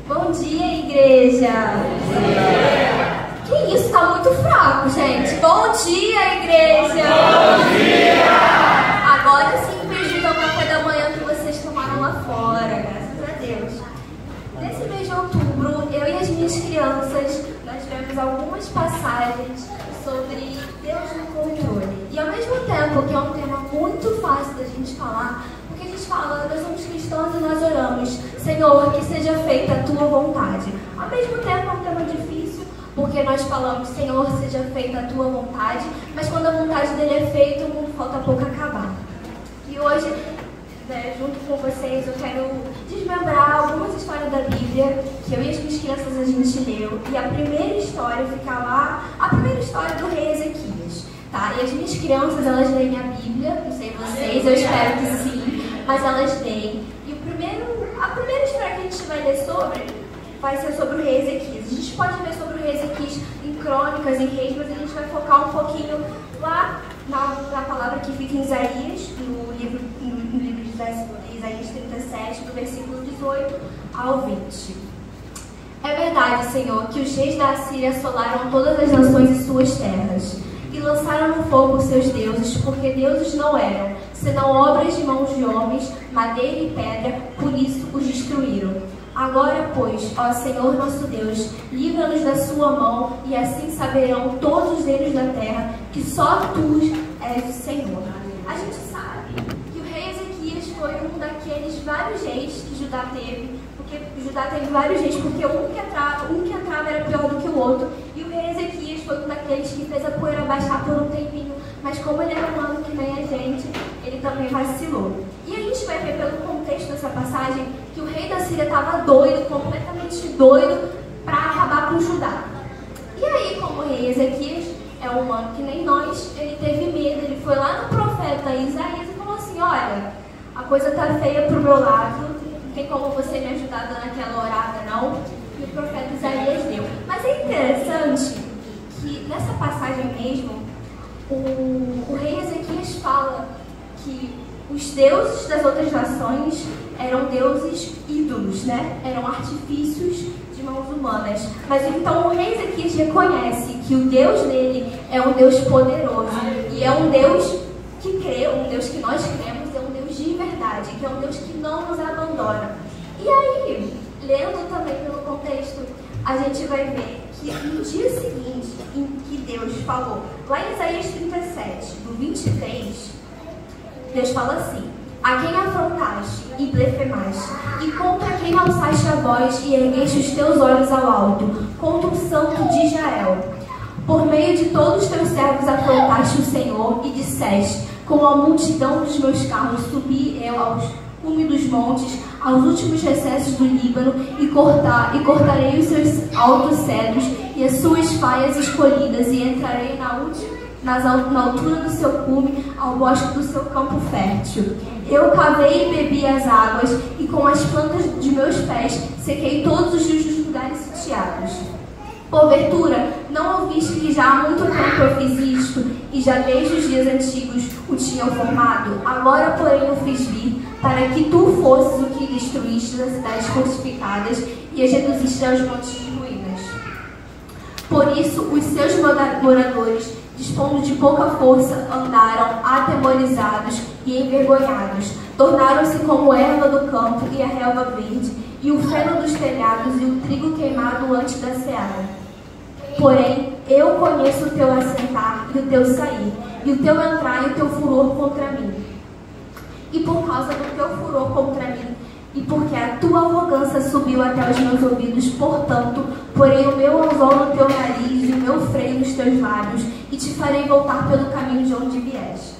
Bom dia, igreja! Bom dia! Que isso, tá muito fraco, gente. Bom dia, igreja! Bom dia! Agora sim acreditam o café da manhã que vocês tomaram lá fora, graças a Deus. Nesse mês de outubro, eu e as minhas crianças, nós tivemos algumas passagens sobre Deus no controle. E ao mesmo tempo que é um tema muito fácil da gente falar, porque a gente fala, nós somos cristãos e nós oramos, Senhor, que seja feita a tua vontade. Ao mesmo tempo é um tema difícil, porque nós falamos, Senhor, seja feita a tua vontade, mas quando a vontade dele é feita, o mundo falta pouco acabar. E hoje, junto com vocês, eu quero desmembrar algumas histórias da Bíblia que eu e as minhas crianças a gente leu. E a primeira história fica lá, a primeira história do rei Ezequias, tá? E as minhas crianças, elas leem a Bíblia, não sei vocês, eu espero que sim, mas elas leem. E a primeira história que a gente vai ler vai ser sobre o rei Ezequias. A gente pode ler sobre o rei Ezequias em Crônicas, em Reis, mas a gente vai focar um pouquinho lá na palavra que fica em Isaías, no livro de Isaías 37, do versículo 18 ao 20. É verdade, Senhor, que os reis da Assíria assolaram todas as nações e suas terras, e lançaram no fogo os seus deuses, porque deuses não eram, senão obras de mãos de homens, madeira e pedra, por isso os destruíram. Agora, pois, ó Senhor nosso Deus, livra-nos da sua mão, e assim saberão todos os reinos da terra que só tu és o Senhor. A gente sabe que o rei Ezequias foi um daqueles vários reis que Judá teve, porque Judá teve vários reis, porque um que entrava era pior do que o outro, e o rei Ezequias foi um daqueles que fez a poeira baixar por um tempinho, mas como ele era humano que nem a gente, ele também vacilou. E a gente vai ver pelo contexto dessa passagem que o rei da Síria estava doido, completamente doido, para acabar com Judá. E aí, como o rei Ezequias é um humano que nem nós, ele teve medo, ele foi lá no profeta Isaías e falou assim, olha, a coisa tá feia pro meu lado, não tem como você me ajudar dando aquela orada, não? E o profeta Isaías deu. Mas é interessante que nessa passagem mesmo, o rei Ezequias fala que os deuses das outras nações eram deuses ídolos, né? Eram artifícios de mãos humanas. Mas então o rei Ezequias reconhece que o Deus dele é um Deus poderoso e é um Deus que crê, um Deus que nós cremos, é um Deus de verdade, que é um Deus que não nos abandona. E aí, lendo também pelo contexto, a gente vai ver que no dia seguinte em que Deus falou, lá em Isaías 37, do 23, Deus fala assim, a quem afrontaste e blasfemaste, e contra quem alçaste a voz e ergueste os teus olhos ao alto, contra o santo de Israel. Por meio de todos os teus servos afrontaste o Senhor e disseste, com a multidão dos meus carros subi eu aos cumes dos montes, aos últimos recessos do Líbano, e cortarei os seus altos cedros e as suas faias escolhidas, e entrarei na altura do seu cume, ao bosque do seu campo fértil. Eu cavei e bebi as águas, e com as plantas de meus pés sequei todos os rios dos lugares sitiados. Porventura, não ouviste que já há muito tempo eu fiz isto, e já desde os dias antigos o tinham formado? Agora, porém, eu fiz vir, para que tu fosses o que destruíste as cidades fortificadas, e as reduziste aos montes de ruínas. Por isso, os seus moradores, dispondo de pouca força, andaram atemorizados e envergonhados. Tornaram-se como erva do campo e a relva verde, e o feno dos telhados e o trigo queimado antes da seara. Porém, eu conheço o teu assentar e o teu sair, e o teu entrar e o teu furor contra mim. E por causa do teu furor contra mim, e porque a tua arrogância subiu até os meus ouvidos, portanto, porei o meu anzol no teu nariz e o meu freio nos teus lábios, e te farei voltar pelo caminho de onde vieste.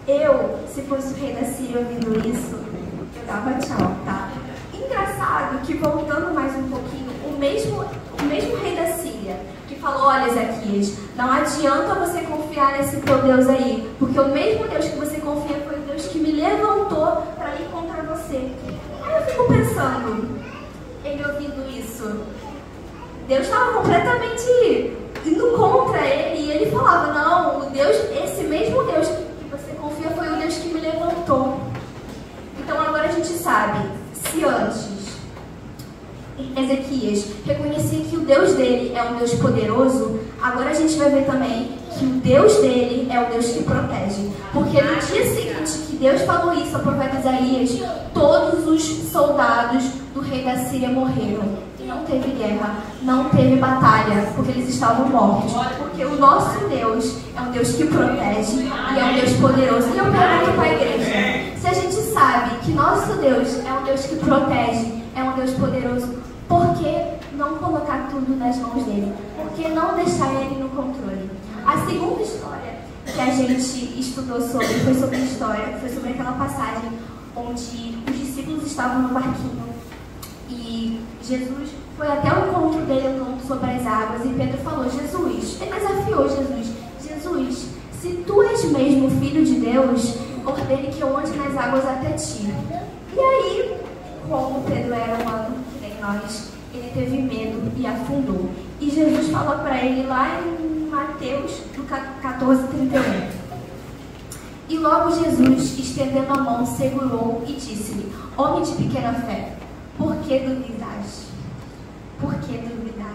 Eu, se fosse o rei da Síria ouvindo isso, eu dava tchau, tá? Engraçado que, voltando mais um pouquinho, o mesmo rei da Síria, que falou, olha, Ezequias, não adianta você confiar nesse teu Deus aí, porque o mesmo Deus que você confia foi o Deus que me levantou para ir contra você. Aí eu fico pensando, ele ouvindo isso, Deus estava completamente indo contra ele, e ele falava, não, o Deus, esse mesmo Deus que você confia foi o Deus que me levantou. Então agora a gente sabe, se antes Ezequias reconhecia que o Deus dele é um Deus poderoso, agora a gente vai ver também que o Deus dele é o Deus que protege. Porque no dia seguinte que Deus falou isso ao profeta Isaías, todos os soldados do rei da Síria morreram. E não teve guerra, não teve batalha, porque eles estavam mortos. Porque o nosso Deus é um Deus que protege e é um Deus poderoso. E eu pergunto para a igreja, se a gente sabe que nosso Deus é um Deus que protege, é um Deus poderoso, por que não colocar tudo nas mãos dele? Por que não deixar ele no controle? A segunda história que a gente estudou sobre foi sobre aquela passagem onde os discípulos estavam no barquinho e Jesus foi até o encontro dele andando sobre as águas e Pedro falou, Jesus, ele desafiou Jesus, se tu és mesmo filho de Deus, ordene que eu ande nas águas até ti. E aí, como Pedro era humano, que nem nós, ele teve medo e afundou. E Jesus falou para ele lá em Mateus 14:31. E logo Jesus, estendendo a mão, segurou e disse-lhe, homem de pequena fé, por que duvidaste? Por que duvidar?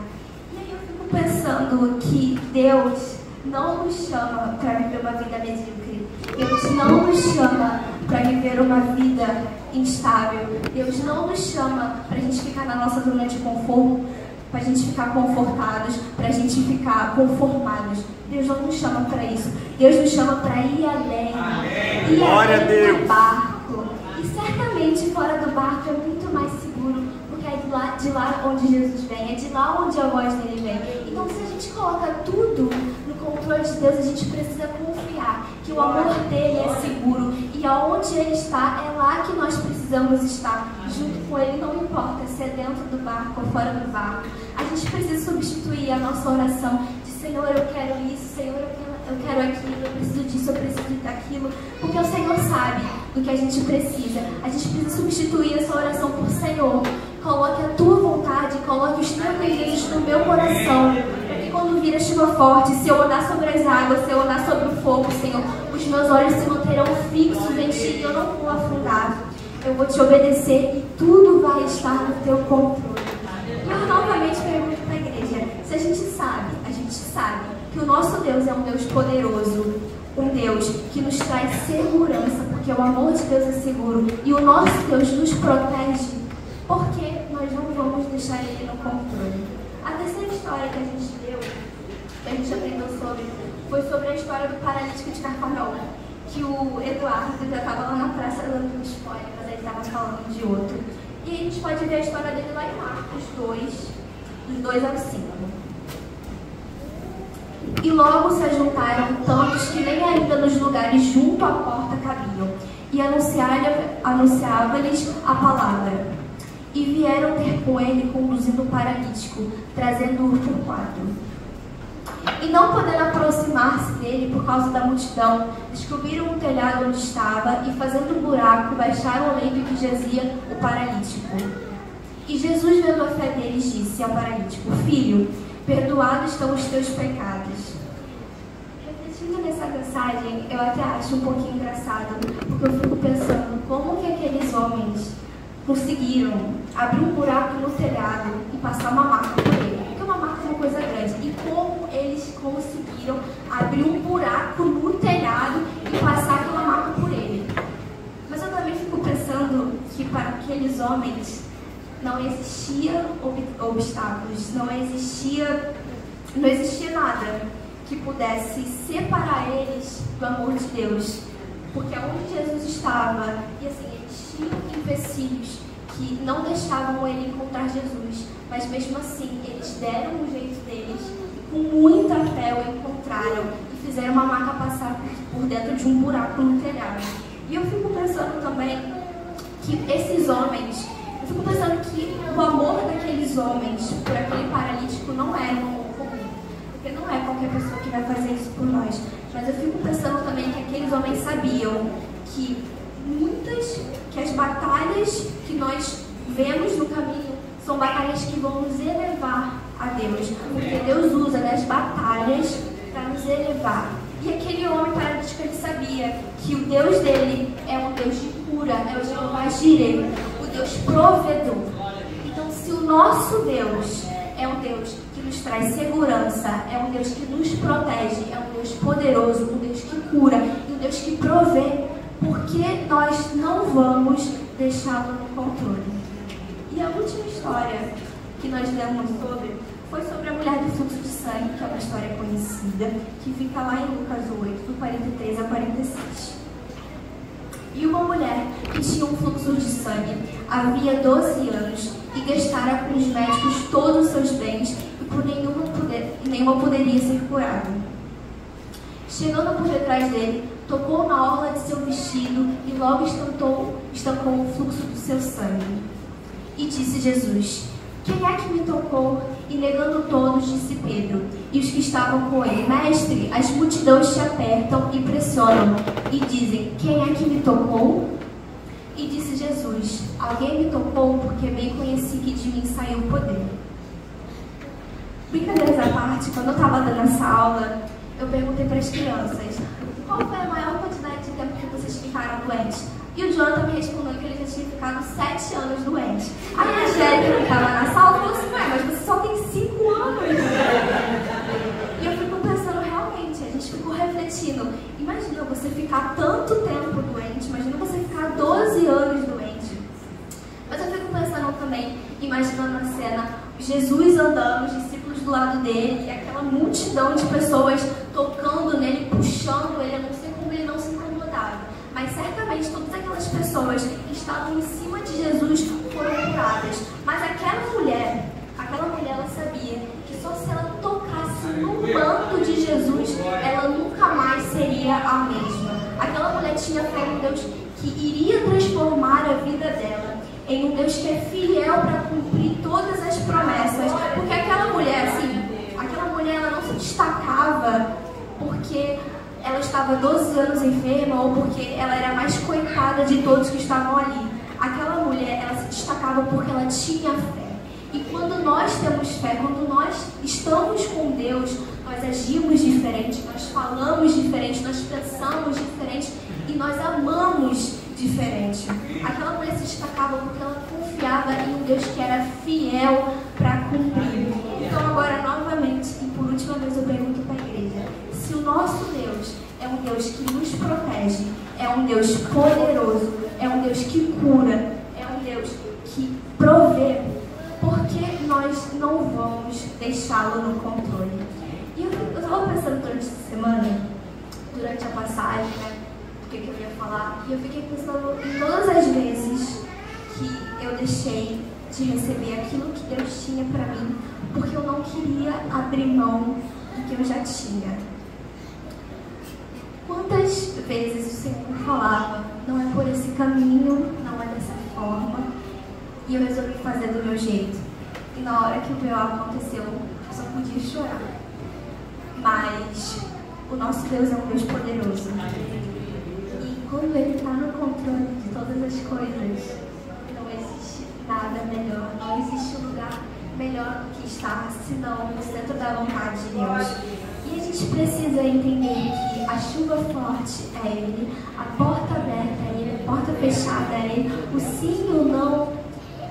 E aí eu fico pensando que Deus não nos chama para viver uma vida medíocre. Deus não nos chama para viver uma vida instável. Deus não nos chama para a gente ficar na nossa zona de conforto, para a gente ficar confortados, para a gente ficar conformados. Deus não nos chama para isso. Deus nos chama para ir além. Ir Glória a Deus. Do barco. E certamente fora do barco é muito mais seguro, porque é de lá onde Jesus vem, é de lá onde a voz dele vem. Então, se a gente coloca tudo no controle de Deus, a gente precisa confiar que o amor dele é seguro e aonde ele está, é lá que nós precisamos estar, junto com ele, não importa se é dentro do barco ou fora do barco. A gente precisa substituir a nossa oração de Senhor, eu quero isso, Senhor, eu quero aquilo, eu preciso disso, eu preciso daquilo, porque o Senhor sabe do que a gente precisa. A gente precisa substituir essa oração por Senhor, coloque a tua vontade, coloque os teus desejos no meu coração, para que quando vir a chuva forte, se eu andar sobre as águas, se eu andar sobre o fogo, Senhor, os meus olhos se manterão fixos em ti e eu não vou afundar. Eu vou te obedecer e tudo vai estar no teu controle. E eu novamente pergunto para a igreja, se a gente sabe que o nosso Deus é um Deus poderoso, um Deus que nos traz segurança, porque o amor de Deus é seguro, e o nosso Deus nos protege, por que nós não vamos deixar ele no controle? A terceira história que a gente leu, que a gente aprendeu sobre, foi sobre a história do paralítico de Cafarnaum, que o Eduardo já estava lá na praça dando um spoiler, mas ele estava falando de outro. E a gente pode ver a história dele lá em Marcos 2, dos 2 ao 5. E logo se ajuntaram tantos que nem ainda nos lugares junto à porta cabiam, e anunciava-lhes a palavra. E vieram ter com ele, conduzindo o paralítico, trazendo-o por quatro. E não podendo aproximar-se dele por causa da multidão, descobriram o telhado onde estava e, fazendo um buraco, baixaram o leito em que jazia o paralítico. E Jesus, vendo a fé deles, disse ao paralítico, filho, perdoados estão os teus pecados. Refletindo nessa mensagem, eu até acho um pouquinho engraçado, porque eu fico pensando como que aqueles homens conseguiram abrir um buraco no telhado e passar uma maca por ele. Porque uma maca é uma coisa grande. E como eles conseguiram abrir um buraco no telhado e passar aquela maca por ele. Mas eu também fico pensando que para aqueles homens não existia obstáculos, não existia nada que pudesse separar eles do amor de Deus. Porque onde Jesus estava, e assim, eles tinham empecilhos que não deixavam ele encontrar Jesus, mas mesmo assim, eles deram o jeito deles, e com muita fé o encontraram, e fizeram uma maca passar por dentro de um buraco no telhado. E eu fico pensando também que esses homens, eu fico pensando que o amor daqueles homens por aquele paralítico não era um amor comum, porque não é qualquer pessoa que vai fazer isso por nós. Mas eu fico pensando também que aqueles homens sabiam que as batalhas que nós vemos no caminho são batalhas que vão nos elevar a Deus, porque Deus usa as batalhas para nos elevar. E aquele homem paralítico, ele sabia que o Deus dele é um Deus de cura, é o Jeová Jireh, o Deus provedor. Então, se o o nosso Deus é um Deus que nos traz segurança, é um Deus que nos protege, é um Deus poderoso, um Deus que cura e um Deus que provê, por que nós não vamos deixá-lo no controle? E a última história que nós lemos foi sobre a mulher do fluxo de sangue, que é uma história conhecida, que fica lá em Lucas 8, do 43 a 46. E uma mulher que tinha um fluxo de sangue havia 12 anos e gastara com os médicos todos os seus bens e por nenhuma poderia ser curada. Chegando por detrás dele, tocou na orla de seu vestido e logo estancou o fluxo do seu sangue. E disse Jesus: quem é que me tocou? E negando todos, disse Pedro e os que estavam com ele: Mestre, as multidões te apertam e pressionam e dizem: quem é que me tocou? E disse Jesus: alguém me tocou porque bem conheci que de mim saiu o poder. Brincadeiras à parte, quando eu estava dando essa aula, eu perguntei para as crianças: qual foi a maior quantidade de tempo que vocês ficaram doentes? E o Jonathan me respondeu que ele já tinha ficado 7 anos doente. Aí a Angélica, que estava na sala, falou assim: ué, mas você só tem 5 anos. E eu fico pensando, realmente, a gente ficou refletindo. Imagina você ficar tanto tempo doente, imagina você ficar 12 anos doente. Mas eu fico pensando também, imaginando a cena, Jesus andando, os discípulos do lado dele, e aquela multidão de pessoas tocando nele, puxando ele, eu não sei como ele não se incomodava. Mas certamente todas aquelas pessoas que estavam em cima de Jesus foram curadas. Mas aquela mulher, ela sabia que só se ela tocasse no manto de Jesus, ela nunca mais seria a mesma. Aquela mulher tinha fé em um Deus que iria transformar a vida dela, em um Deus que é fiel para cumprir todas as promessas. Porque aquela mulher, ela não se destacava porque ela estava 12 anos enferma ou porque ela era a mais coitada de todos que estavam ali. Aquela mulher, ela se destacava porque ela tinha fé. E quando nós temos fé, quando nós estamos com Deus, nós agimos diferente, nós falamos diferente, nós pensamos diferente e nós amamos diferente. Aquela mulher se destacava porque ela confiava em um Deus que era fiel para cumprir. Então agora, novamente, e por última vez eu pergunto para a igreja: se o nosso Deus é um Deus que nos protege, é um Deus poderoso, é um Deus que cura, é um Deus que provê, por que nós não vamos deixá-lo no controle? E eu estava pensando durante essa semana, durante a passagem, né, do que eu ia falar, e eu fiquei pensando em todas as vezes que eu deixei de receber aquilo que Deus tinha para mim, porque eu não queria abrir mão do que eu já tinha. Quantas vezes o Senhor falava: não é por esse caminho, não é dessa forma, e eu resolvi fazer do meu jeito. E na hora que o B.O. aconteceu, eu só podia chorar. Mas o nosso Deus é um Deus poderoso. E quando Ele está no controle de todas as coisas, não existe nada melhor, não existe lugar melhor do que estar, senão no centro da vontade de Deus. E a gente precisa entender que a chuva forte é Ele, a porta aberta é Ele, a porta fechada é Ele, o sim ou não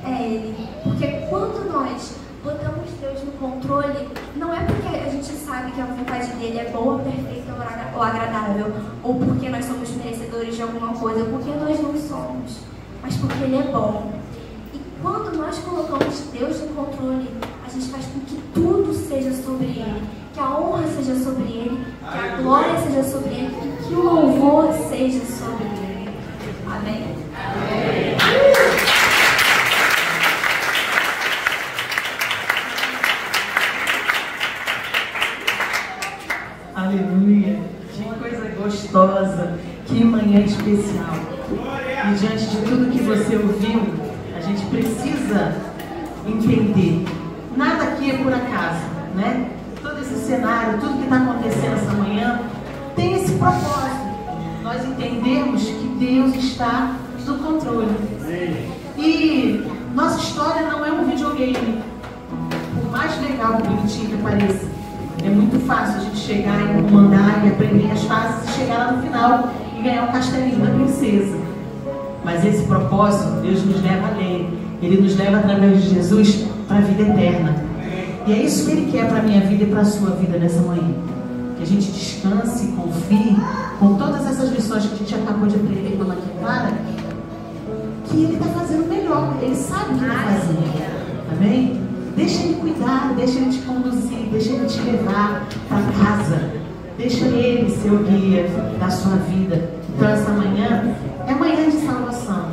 é Ele. Porque quando nós botamos Deus no controle, não é porque a gente sabe que a vontade dele é boa, perfeita ou agradável, ou porque nós somos merecedores de alguma coisa, porque nós não somos, mas porque Ele é bom. E quando nós colocamos Deus no controle, a gente faz com que tudo seja sobre Ele, que a honra seja sobre Ele, que a glória seja sobre Ele e que o louvor seja sobre Ele. Amém? Amém. Aleluia! Que coisa gostosa, que manhã especial. E diante de tudo que você ouviu, a gente precisa entender. Nada aqui é por acaso, né? Todo esse cenário, tudo que está acontecendo essa manhã, tem esse propósito. Nós entendemos que Deus está no controle. E nossa história não é um videogame. Por mais legal e bonitinho que pareça, é muito fácil a gente chegar e comandar e aprender as fases e chegar lá no final e ganhar o castelinho da princesa. Mas esse propósito, Deus nos leva além. Ele nos leva através de Jesus para a vida eterna. E é isso que Ele quer para a minha vida e para a sua vida nessa manhã. Que a gente descanse, confie, com todas essas lições que a gente acabou de aprender com a Maria Clara, que Ele está fazendo melhor, Ele sabe o que está fazendo. Amém? Deixa Ele cuidar, deixa Ele te conduzir, deixa Ele te levar para casa. Deixa Ele ser o guia da sua vida. Então essa manhã é manhã de salvação.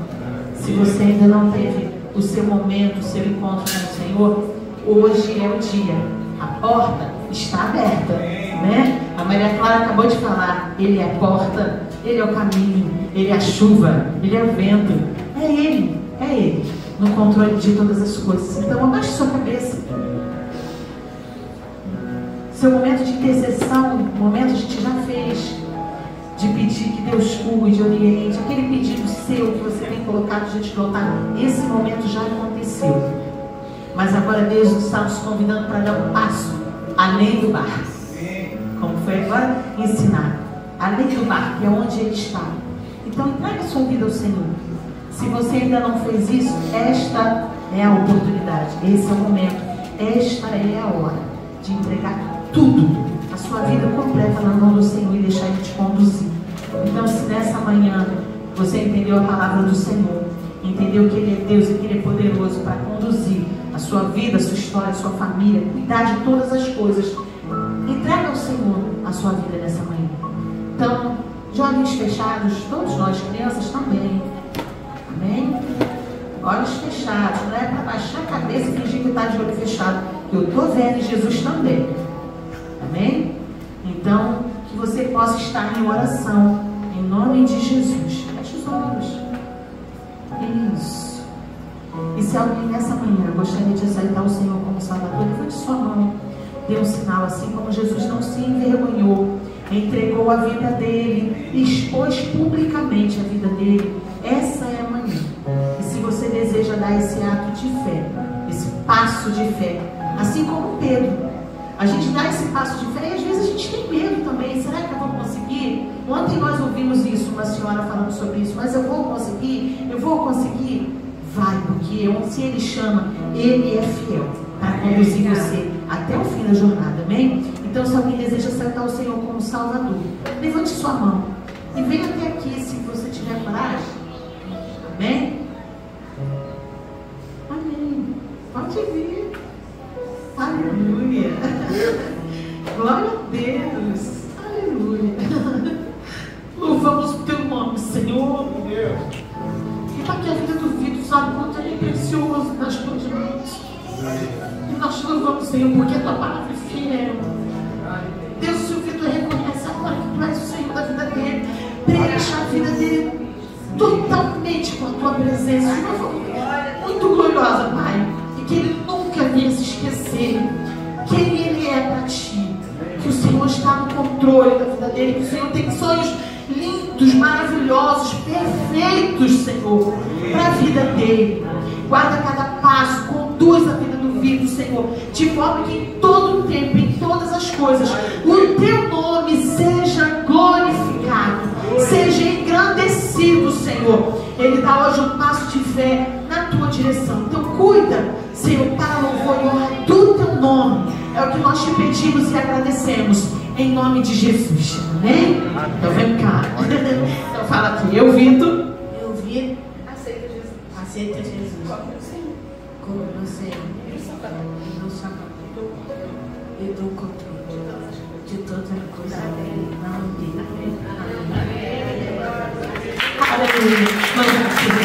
Se você ainda não teve o seu momento, o seu encontro com o Senhor, hoje é o dia. A porta está aberta, né? A Maria Clara acabou de falar, Ele é a porta, Ele é o caminho, Ele é a chuva, Ele é o vento. É Ele, no controle de todas as coisas. Então abaixe sua cabeça. Seu momento de intercessão, momento a gente já fez, de pedir que Deus cuide, oriente, aquele pedido seu que você tem colocado diante do altar, esse momento já aconteceu. Mas agora Deus está nos convidando para dar um passo além do barco. Como foi agora ensinado. Além do barco, que é onde Ele está. Então entregue a sua vida ao Senhor. Se você ainda não fez isso, esta é a oportunidade, esse é o momento, esta é a hora de entregar tudo, a sua vida completa na mão do Senhor e deixar Ele te conduzir. Então, se nessa manhã você entendeu a palavra do Senhor, entendeu que Ele é Deus e que Ele é poderoso para conduzir a sua vida, a sua história, a sua família, cuidar de todas as coisas, entrega ao Senhor a sua vida nessa manhã. Então, de olhos fechados, todos nós, crianças também. Amém? Olhos fechados, não é para baixar a cabeça e fingir que está de olho fechado, que eu estou vendo Jesus também. Amém? Então, que você possa estar em oração, em nome de Jesus. Feche os olhos. Isso. E se alguém nessa manhã gostaria de aceitar o Senhor como Salvador, levante sua mão. Dê um sinal, assim como Jesus não se envergonhou, entregou a vida dele, expôs publicamente a vida dele. Essa é a manhã. E se você deseja dar esse ato de fé, esse passo de fé, assim como Pedro, a gente dá esse passo de fé e às vezes a gente tem medo também. Será que eu vou conseguir? Ontem nós ouvimos isso, uma senhora falando sobre isso. Mas eu vou conseguir? Eu vou conseguir? Vai, porque se Ele chama, Ele é fiel para conduzir você até o fim da jornada. Amém? Então, se alguém deseja aceitar o Senhor como Salvador, levante sua mão e venha até aqui se você tiver coragem. Amém? Amém. Pode vir. Aleluia. Glória a Deus. Aleluia. Louvamos o teu nome, Senhor. E para que a vida do filho sabe quanto ele é precioso nas tuas mãos. E nós te louvamos, Senhor, porque a tua palavra é fiel. Deus, se o Vitor reconhece agora que tu és o Senhor da vida dele, preencha a vida dele totalmente com a tua presença, de uma forma muito gloriosa, Pai. E que ele nunca venha se esquecer quem ele é para ti. Que o Senhor está no controle da vida dele, que o Senhor tem sonhos lindos, maravilhosos, perfeitos, Senhor, para a vida dele. Guarda cada passo, conduz a vida do Vitor, Senhor, de forma que em todo o tempo, em todas as coisas, o teu nome seja glorificado, seja engrandecido, Senhor. Ele dá hoje um passo de fé na tua direção. Então cuida, Senhor, para louvor e honra do teu nome. É o que nós te pedimos e agradecemos, em nome de Jesus. Amém? Então vem cá. Então fala aqui, eu, Vitor. Eu vi. Aceita Jesus. Aceita Jesus. Como meu Senhor. E meu Salvador. Eu dou controle de toda coisa. Não dele. Aleluia.